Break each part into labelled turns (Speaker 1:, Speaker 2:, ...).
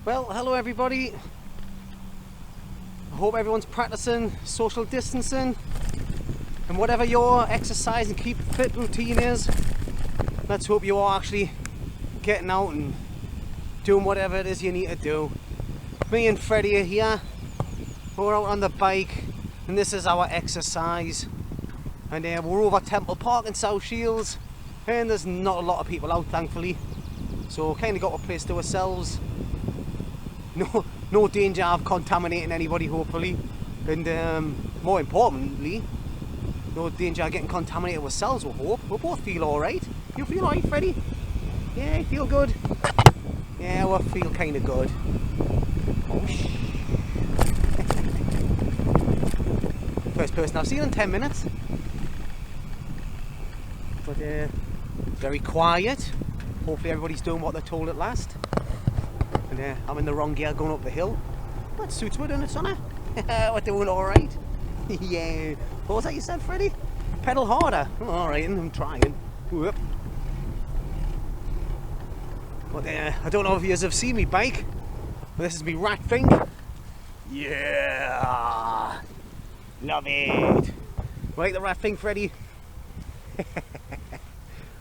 Speaker 1: Well, hello everybody. I hope everyone's practicing social distancing and whatever your exercise and keep fit routine is. Let's hope you are actually getting out and doing whatever it is you need to do. Me and Freddie are here. We're out on the bike and this is our exercise. And we're over Temple Park in South Shields and there's not a lot of people out, thankfully. So kind of got a place to ourselves. No danger of contaminating anybody, hopefully, and more importantly, no danger of getting contaminated ourselves, we hope. We both feel alright. You feel alright, Freddie? Yeah, you feel good? Yeah, we feel kind of good. Oh, First person I've seen in 10 minutes. But very quiet. Hopefully everybody's doing what they're told at last. And I'm in the wrong gear going up the hill. That suits me, doesn't it, sonny? We're doing alright. Yeah. What was that you said, Freddie? Pedal harder. Alright, I'm trying. Whoop. But I don't know if you guys have seen me bike. But this is me rat thing. Yeah. Love it. Like the rat thing, Freddie?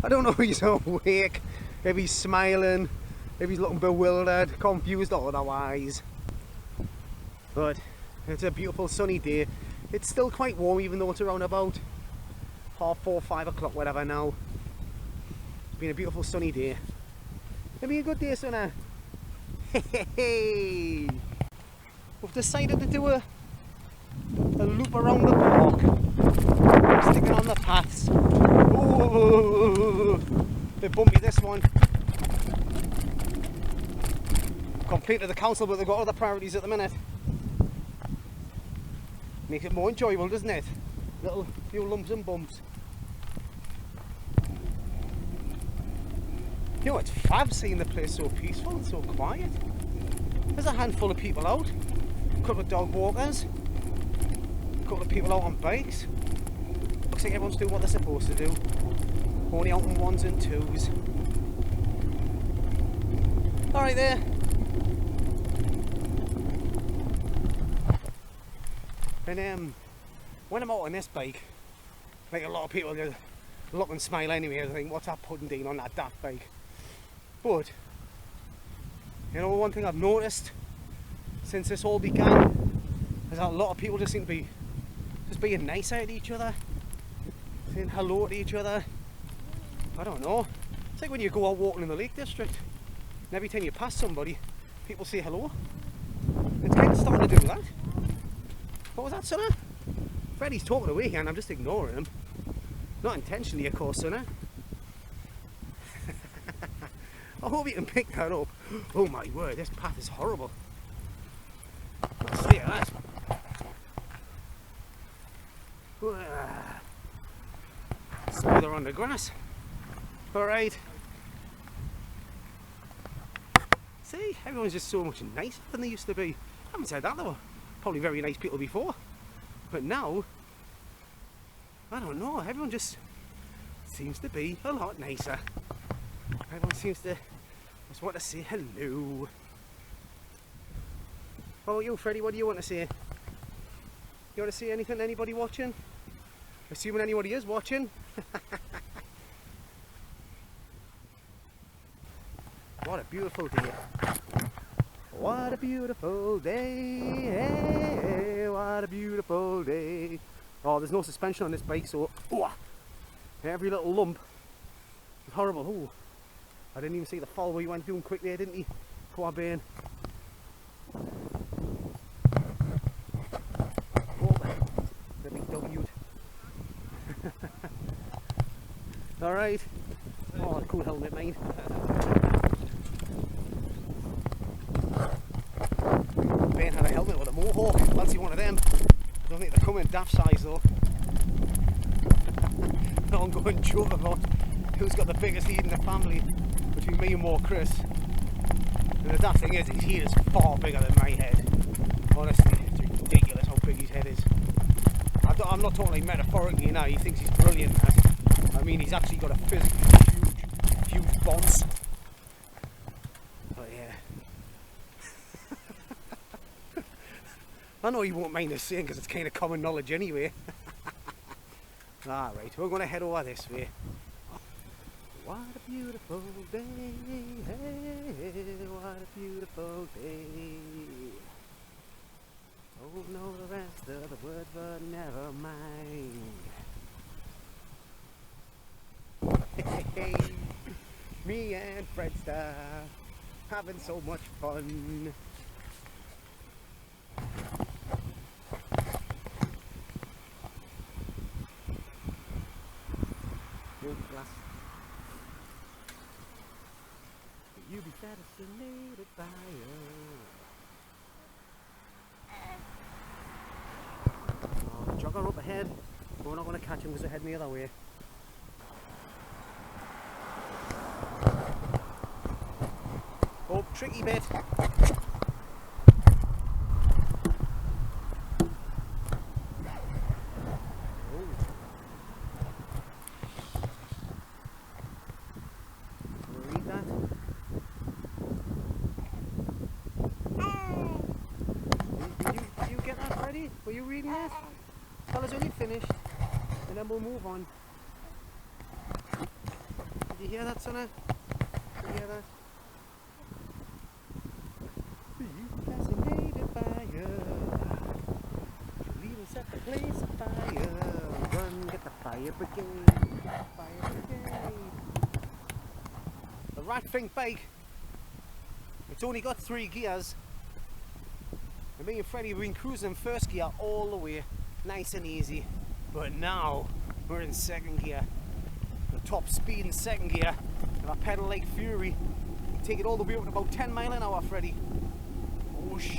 Speaker 1: I don't know if he's awake, if he's smiling, if he's looking bewildered, confused or otherwise. But it's a beautiful sunny day. It's still quite warm even though it's around about 4:30, 5 o'clock, whatever now. It's been a beautiful sunny day. It'll be a good day, sonny. Hey! We've decided to do a loop around the park. Sticking on the paths. Ooh, bit bumpy this one. Complaint to the council, but they've got other priorities at the minute. Makes it more enjoyable, doesn't it? Little few lumps and bumps. You know, it's fab seeing the place so peaceful and so quiet. There's a handful of people out, a couple of dog walkers, a couple of people out on bikes. Looks like everyone's doing what they're supposed to do. Only out in ones and twos. Alright there. And when I'm out on this bike, like a lot of people just look and smile anyway, I think, what's that pudding doing on that daft bike? But, you know, one thing I've noticed since this all began is that a lot of people just seem to be just being nicer to each other, saying hello to each other. I don't know. It's like when you go out walking in the Lake District, and every time you pass somebody, people say hello. It's kind of starting to do that. What was that, sonny? Freddie's talking away here and I'm just ignoring him. Not intentionally, of course, sonny. I hope you can pick that up. Oh my word, this path is horrible. Let's see that. Smoother on the grass. Alright. See, everyone's just so much nicer than they used to be. I haven't said that though. Probably very nice people before, but now I don't know, everyone just seems to be a lot nicer. Everyone seems to just want to say hello. How about you, Freddie? What do you want to say? You want to say anything to anybody watching? Assuming anybody is watching. What a beautiful day. What a beautiful day, what a beautiful day. Oh, there's no suspension on this bike, so every little lump is horrible. Oh, I didn't even see the fall where you went doing quick there, didn't you? Poor Ben. Oh, the big W. Alright. Oh, cool helmet, mate. Ben had a helmet with a mohawk. Fancy one of them. I don't think they come in daft size though. An ongoing joke about who's got the biggest head in the family between me and more Chris. And the daft thing is, his head is far bigger than my head. Honestly, it's ridiculous how big his head is. I'm not talking like metaphorically now, he thinks he's brilliant. I mean, he's actually got a physically huge bonce. But yeah. I know you won't mind us saying because it's kind of common knowledge anyway. Alright, we're going to head over this way. What a beautiful day, hey, what a beautiful day. Don't know the rest of the words, but never mind. Hey, me and Fredster having so much fun. You be fascinated by her. Oh, jogger up ahead. We're not going to catch him because we're heading the other way. Oh, tricky bit. Were you reading it? Tell us when you've finished, and then we'll move on. Did you hear that, Sonna? Did you hear that? Be fascinated by her. She'll even set the place afire. Run, get the fire brigade. Fire brigade. The Ratfink bike. It's only got 3 gears. And me and Freddie have been cruising in first gear all the way, nice and easy. But now we're in second gear. The top speed in second gear, and I pedal like fury. Take it all the way up to about 10 mile an hour, Freddie. Whoosh.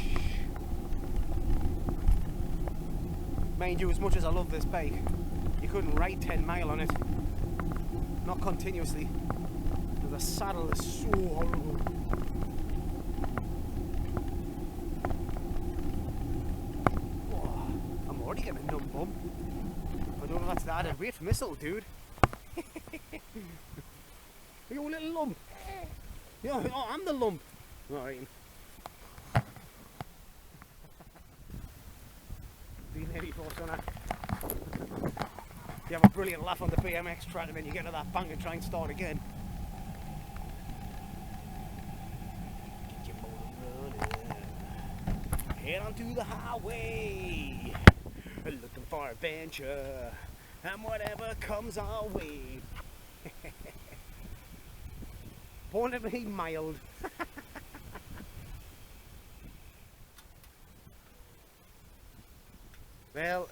Speaker 1: Mind you, as much as I love this bike, you couldn't ride 10 mile on it. Not continuously. The saddle is so horrible. Getting a numb bum. I don't know if that's the added weight from this little dude. You little lump. Yeah, oh, I'm the lump. Right. Been there before, Sonna. You have a brilliant laugh on the BMX track and then you get to that bank and try and start again. Get your motor running. Head onto the highway. Looking for adventure and whatever comes our way. Born to be mild. Well,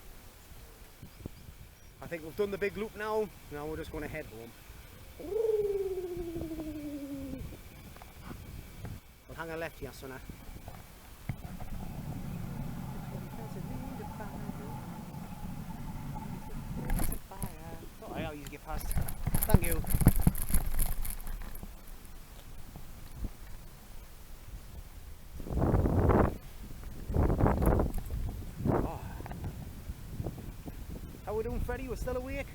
Speaker 1: I think we've done the big loop now. Now we're just going to head home. We'll hang a left here, Sonna. I'll easy get past. Thank you. Oh. How we doing, Freddie? We're still awake?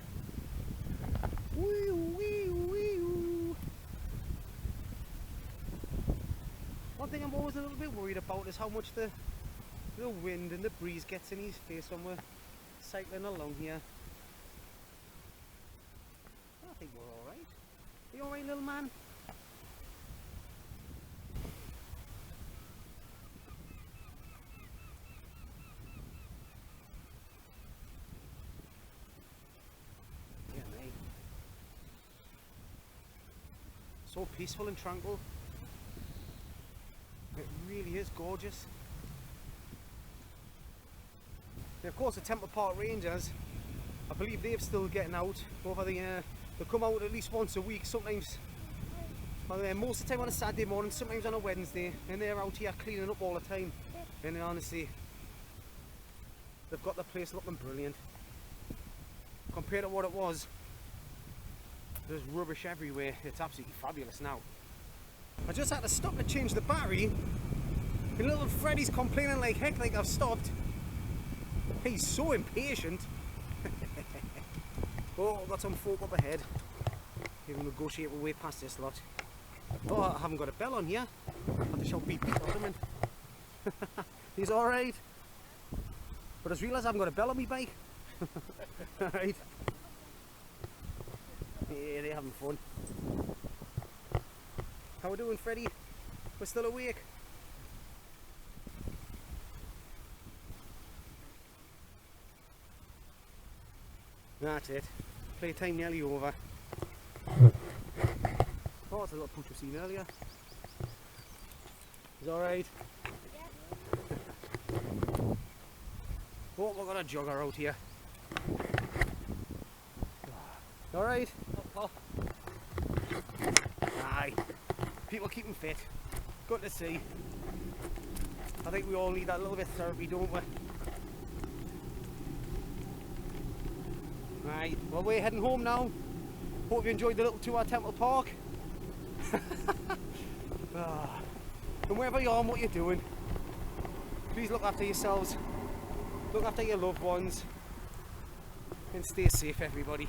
Speaker 1: Wee wee wee. One thing I'm always a little bit worried about is how much the wind and the breeze gets in his face when we're cycling along here. I think we're alright. Are you alright, little man? Yeah, mate. So peaceful and tranquil. It really is gorgeous. And of course the Temple Park Rangers, I believe they're still getting out over the they come out at least once a week, sometimes, most of the time on a Saturday morning, sometimes on a Wednesday, and they're out here cleaning up all the time. And honestly, they've got the place looking brilliant. Compared to what it was, there's rubbish everywhere. It's absolutely fabulous now. I just had to stop to change the battery, and little Freddie's complaining like heck, like I've stopped. He's so impatient. Oh, I've got some folk up ahead. Even negotiate my way past this lot. Oh, I haven't got a bell on here. I have to shout beep beep at him. He's alright. But I just realised I haven't got a bell on my bike. Right. Yeah, they're having fun. How we doing, Freddie? We're still awake. That's it. Playtime nearly over. Oh, it's a little pooch we've seen earlier. He's alright. Oh, we've got a jogger out here. Alright? Aye. People keeping fit. Good to see. I think we all need that little bit of therapy, don't we? Right, well we're heading home now. Hope you enjoyed the little tour at Temple Park. And wherever you are and what you're doing, please look after yourselves, look after your loved ones, and stay safe, everybody.